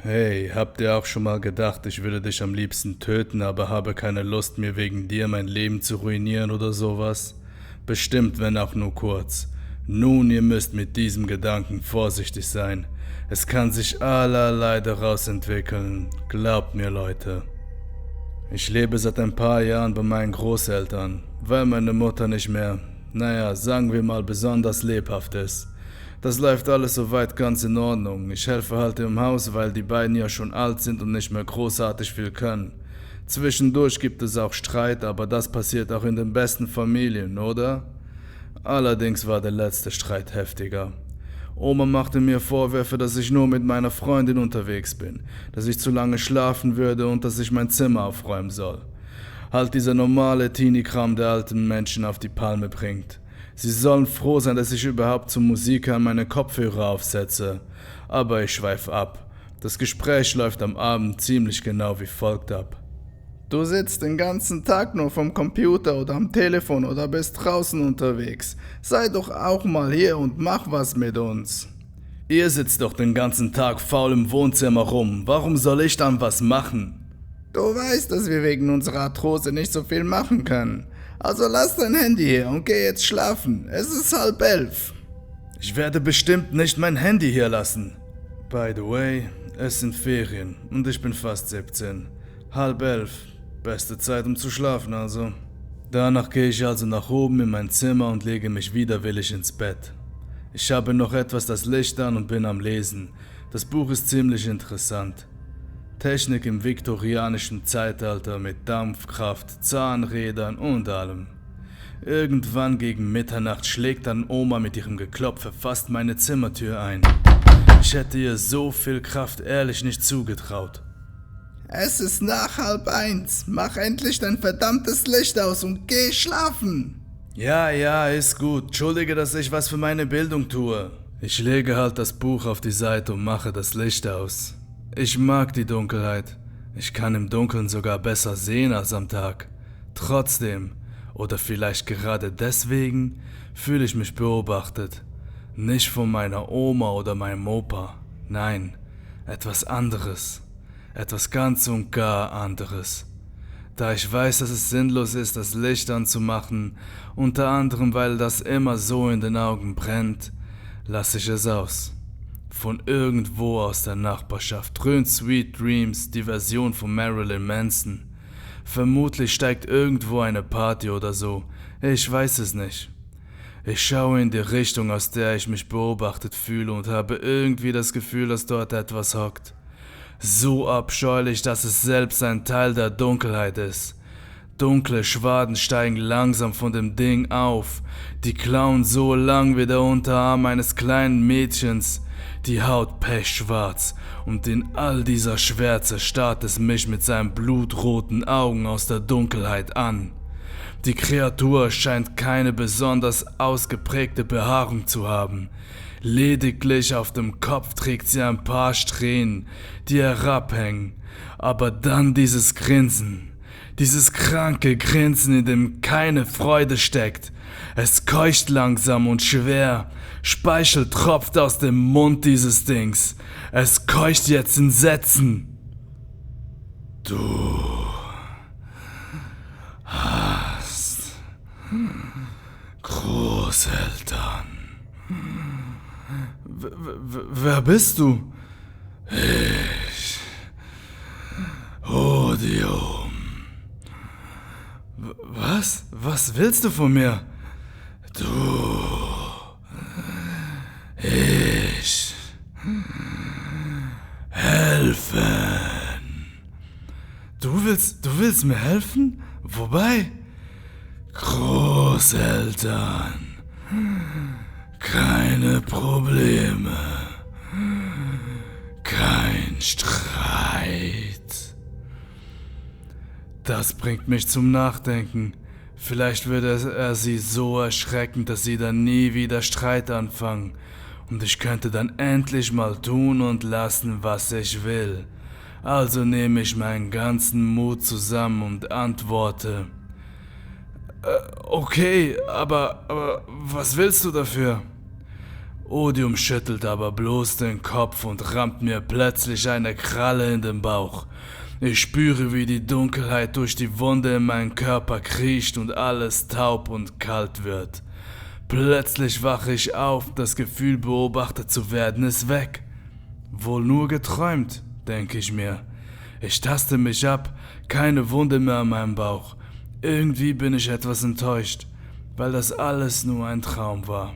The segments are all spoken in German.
Hey, habt ihr auch schon mal gedacht, ich würde dich am liebsten töten, aber habe keine Lust, mir wegen dir mein Leben zu ruinieren oder sowas? Bestimmt, wenn auch nur kurz. Nun, ihr müsst mit diesem Gedanken vorsichtig sein. Es kann sich allerlei daraus entwickeln. Glaubt mir, Leute. Ich lebe seit ein paar Jahren bei meinen Großeltern, weil meine Mutter nicht mehr, sagen wir mal, besonders lebhaft ist. Das läuft alles soweit ganz in Ordnung. Ich helfe halt im Haus, weil die beiden ja schon alt sind und nicht mehr großartig viel können. Zwischendurch gibt es auch Streit, aber das passiert auch in den besten Familien, oder? Allerdings war der letzte Streit heftiger. Oma machte mir Vorwürfe, dass ich nur mit meiner Freundin unterwegs bin, dass ich zu lange schlafen würde und dass ich mein Zimmer aufräumen soll. Halt dieser normale Teenie-Kram, der alten Menschen auf die Palme bringt. Sie sollen froh sein, dass ich überhaupt zum Musik hören meine Kopfhörer aufsetze. Aber ich schweife ab. Das Gespräch läuft am Abend ziemlich genau wie folgt ab. Du sitzt den ganzen Tag nur vom Computer oder am Telefon oder bist draußen unterwegs. Sei doch auch mal hier und mach was mit uns. Ihr sitzt doch den ganzen Tag faul im Wohnzimmer rum. Warum soll ich dann was machen? Du weißt, dass wir wegen unserer Arthrose nicht so viel machen können. Also lass dein Handy hier und geh jetzt schlafen. Es ist 10:30. Ich werde bestimmt nicht mein Handy hier lassen. By the way, es sind Ferien und ich bin fast 17. 10:30. Beste Zeit, um zu schlafen also. Danach gehe ich also nach oben in mein Zimmer und lege mich widerwillig ins Bett. Ich habe noch etwas das Licht an und bin am Lesen. Das Buch ist ziemlich interessant. Technik im viktorianischen Zeitalter mit Dampfkraft, Zahnrädern und allem. Irgendwann gegen Mitternacht schlägt dann Oma mit ihrem Geklopfe fast meine Zimmertür ein. Ich hätte ihr so viel Kraft ehrlich nicht zugetraut. Es ist nach 12:30. Mach endlich dein verdammtes Licht aus und geh schlafen. Ja, ist gut. Entschuldige, dass ich was für meine Bildung tue. Ich lege halt das Buch auf die Seite und mache das Licht aus. Ich mag die Dunkelheit. Ich kann im Dunkeln sogar besser sehen als am Tag. Trotzdem, oder vielleicht gerade deswegen, fühle ich mich beobachtet. Nicht von meiner Oma oder meinem Opa. Nein, etwas anderes. Etwas ganz und gar anderes. Da ich weiß, dass es sinnlos ist, das Licht anzumachen, unter anderem weil das immer so in den Augen brennt, lasse ich es aus. Von irgendwo aus der Nachbarschaft dröhnt Sweet Dreams, die Version von Marilyn Manson. Vermutlich steigt irgendwo eine Party oder so, ich weiß es nicht. Ich schaue in die Richtung, aus der ich mich beobachtet fühle und habe irgendwie das Gefühl, dass dort etwas hockt. So abscheulich, dass es selbst ein Teil der Dunkelheit ist. Dunkle Schwaden steigen langsam von dem Ding auf, die Klauen so lang wie der Unterarm eines kleinen Mädchens, die Haut pechschwarz, und in all dieser Schwärze starrt es mich mit seinen blutroten Augen aus der Dunkelheit an. Die Kreatur scheint keine besonders ausgeprägte Behaarung zu haben. Lediglich auf dem Kopf trägt sie ein paar Strähnen, die herabhängen. Aber dann dieses Grinsen. Dieses kranke Grinsen, in dem keine Freude steckt. Es keucht langsam und schwer. Speichel tropft aus dem Mund dieses Dings. Es keucht jetzt in Sätzen. Du hast Großeltern. Wer bist du? Ich. Odium. Was? Was willst du von mir? Du. Ich. Helfen. Du willst mir helfen? Wobei? Großeltern. Keine Probleme. Kein Streit. Das bringt mich zum Nachdenken. Vielleicht würde er sie so erschrecken, dass sie dann nie wieder Streit anfangen. Und ich könnte dann endlich mal tun und lassen, was ich will. Also nehme ich meinen ganzen Mut zusammen und antworte. Okay, aber was willst du dafür? Odium schüttelt aber bloß den Kopf und rammt mir plötzlich eine Kralle in den Bauch. Ich spüre, wie die Dunkelheit durch die Wunde in meinen Körper kriecht und alles taub und kalt wird. Plötzlich wache ich auf, das Gefühl, beobachtet zu werden, ist weg. Wohl nur geträumt, denke ich mir. Ich taste mich ab, keine Wunde mehr an meinem Bauch. Irgendwie bin ich etwas enttäuscht, weil das alles nur ein Traum war.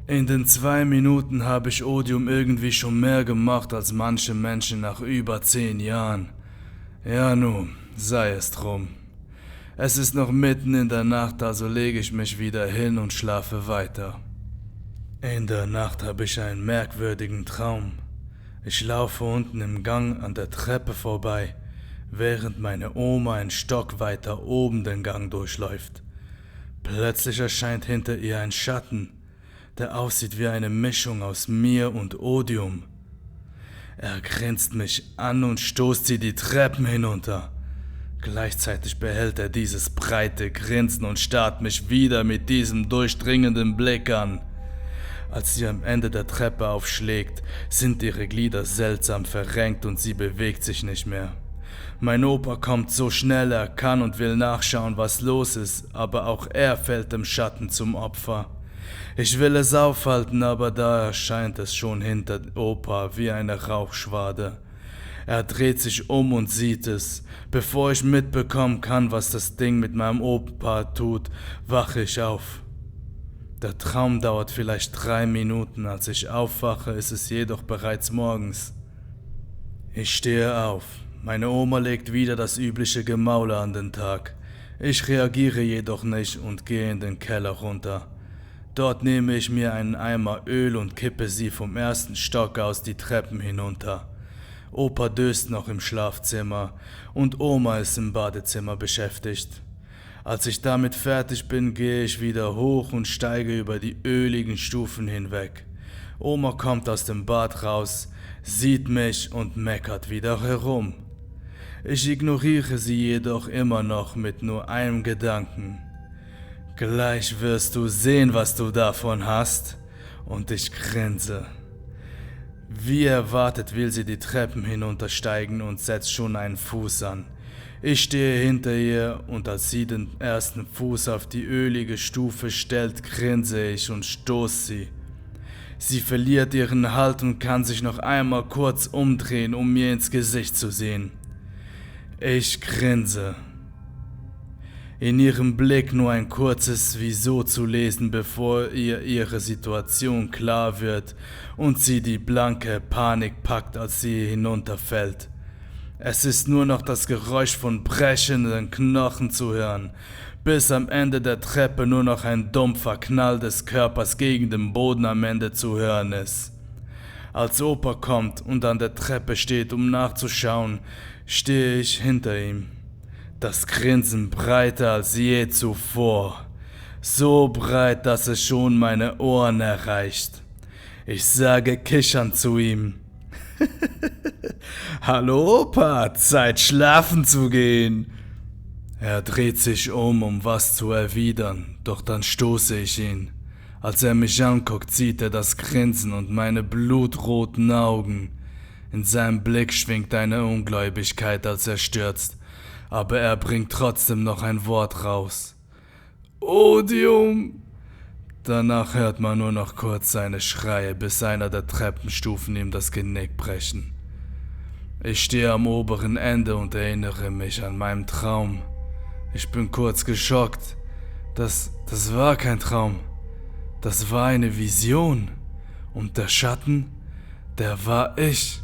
In den 2 Minuten habe ich Odium irgendwie schon mehr gemacht als manche Menschen nach über 10 Jahren. Ja nun, sei es drum. Es ist noch mitten in der Nacht, also lege ich mich wieder hin und schlafe weiter. In der Nacht habe ich einen merkwürdigen Traum. Ich laufe unten im Gang an der Treppe vorbei, während meine Oma einen Stock weiter oben den Gang durchläuft. Plötzlich erscheint hinter ihr ein Schatten, der aussieht wie eine Mischung aus mir und Odium. Er grinst mich an und stoßt sie die Treppen hinunter. Gleichzeitig behält er dieses breite Grinsen und starrt mich wieder mit diesem durchdringenden Blick an. Als sie am Ende der Treppe aufschlägt, sind ihre Glieder seltsam verrenkt und sie bewegt sich nicht mehr. Mein Opa kommt so schnell er kann und will nachschauen, was los ist, aber auch er fällt dem Schatten zum Opfer. Ich will es aufhalten, aber da erscheint es schon hinter Opa wie eine Rauchschwade. Er dreht sich um und sieht es. Bevor ich mitbekommen kann, was das Ding mit meinem Opa tut, wache ich auf. Der Traum dauert vielleicht 3 Minuten, als ich aufwache, ist es jedoch bereits morgens. Ich stehe auf. Meine Oma legt wieder das übliche Gemaule an den Tag. Ich reagiere jedoch nicht und gehe in den Keller runter. Dort nehme ich mir einen Eimer Öl und kippe sie vom 1. Stock aus die Treppen hinunter. Opa döst noch im Schlafzimmer und Oma ist im Badezimmer beschäftigt. Als ich damit fertig bin, gehe ich wieder hoch und steige über die öligen Stufen hinweg. Oma kommt aus dem Bad raus, sieht mich und meckert wieder herum. Ich ignoriere sie jedoch immer noch mit nur einem Gedanken. Gleich wirst du sehen, was du davon hast. Und ich grinse. Wie erwartet will sie die Treppen hinuntersteigen und setzt schon einen Fuß an. Ich stehe hinter ihr und als sie den ersten Fuß auf die ölige Stufe stellt, grinse ich und stoße sie. Sie verliert ihren Halt und kann sich noch einmal kurz umdrehen, um mir ins Gesicht zu sehen. Ich grinse. In ihrem Blick nur ein kurzes Wieso zu lesen, bevor ihr ihre Situation klar wird und sie die blanke Panik packt, als sie hinunterfällt. Es ist nur noch das Geräusch von brechenden Knochen zu hören, bis am Ende der Treppe nur noch ein dumpfer Knall des Körpers gegen den Boden am Ende zu hören ist. Als Opa kommt und an der Treppe steht, um nachzuschauen, stehe ich hinter ihm. Das Grinsen breiter als je zuvor. So breit, dass es schon meine Ohren erreicht. Ich sage kichernd zu ihm. Hallo Opa, Zeit schlafen zu gehen. Er dreht sich um was zu erwidern, doch dann stoße ich ihn. Als er mich anguckt, sieht er das Grinsen und meine blutroten Augen. In seinem Blick schwingt eine Ungläubigkeit, als er stürzt. Aber er bringt trotzdem noch ein Wort raus. Odium! Danach hört man nur noch kurz seine Schreie, bis einer der Treppenstufen ihm das Genick brechen. Ich stehe am oberen Ende und erinnere mich an meinen Traum. Ich bin kurz geschockt. Das war kein Traum. Das war eine Vision. Und der Schatten, der war ich.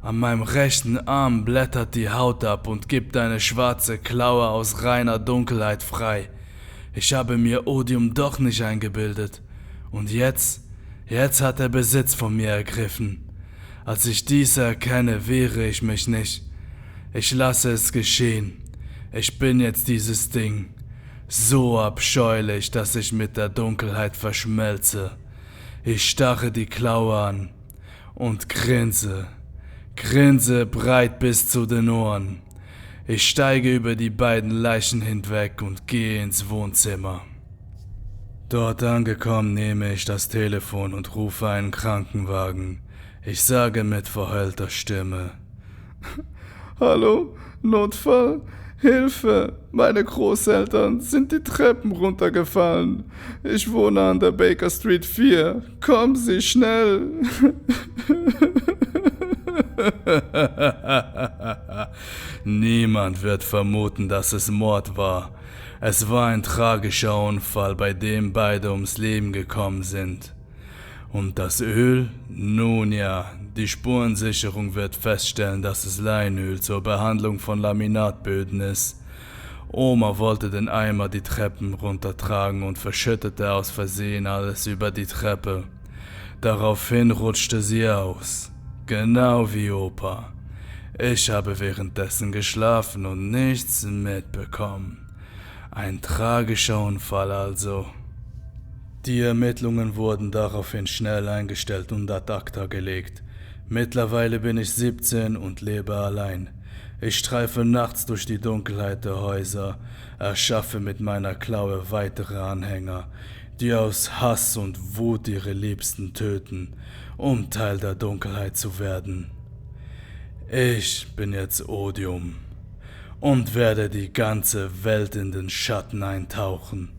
An meinem rechten Arm blättert die Haut ab und gibt eine schwarze Klaue aus reiner Dunkelheit frei. Ich habe mir Odium doch nicht eingebildet. Und jetzt hat er Besitz von mir ergriffen. Als ich dies erkenne, wehre ich mich nicht. Ich lasse es geschehen. Ich bin jetzt dieses Ding. So abscheulich, dass ich mit der Dunkelheit verschmelze. Ich starre die Klaue an und grinse. Grinse breit bis zu den Ohren. Ich steige über die beiden Leichen hinweg und gehe ins Wohnzimmer. Dort angekommen nehme ich das Telefon und rufe einen Krankenwagen. Ich sage mit verheulter Stimme: Hallo, Notfall, Hilfe, meine Großeltern sind die Treppen runtergefallen. Ich wohne an der Baker Street 4. Kommen Sie schnell. Niemand wird vermuten, dass es Mord war. Es war ein tragischer Unfall, bei dem beide ums Leben gekommen sind. Und das Öl? Nun ja, die Spurensicherung wird feststellen, dass es Leinöl zur Behandlung von Laminatböden ist. Oma wollte den Eimer die Treppen runtertragen und verschüttete aus Versehen alles über die Treppe. Daraufhin rutschte sie aus. Genau wie Opa. Ich habe währenddessen geschlafen und nichts mitbekommen. Ein tragischer Unfall also. Die Ermittlungen wurden daraufhin schnell eingestellt und ad acta gelegt. Mittlerweile bin ich 17 und lebe allein. Ich streife nachts durch die Dunkelheit der Häuser, erschaffe mit meiner Klaue weitere Anhänger, die aus Hass und Wut ihre Liebsten töten, um Teil der Dunkelheit zu werden. Ich bin jetzt Odium und werde die ganze Welt in den Schatten eintauchen.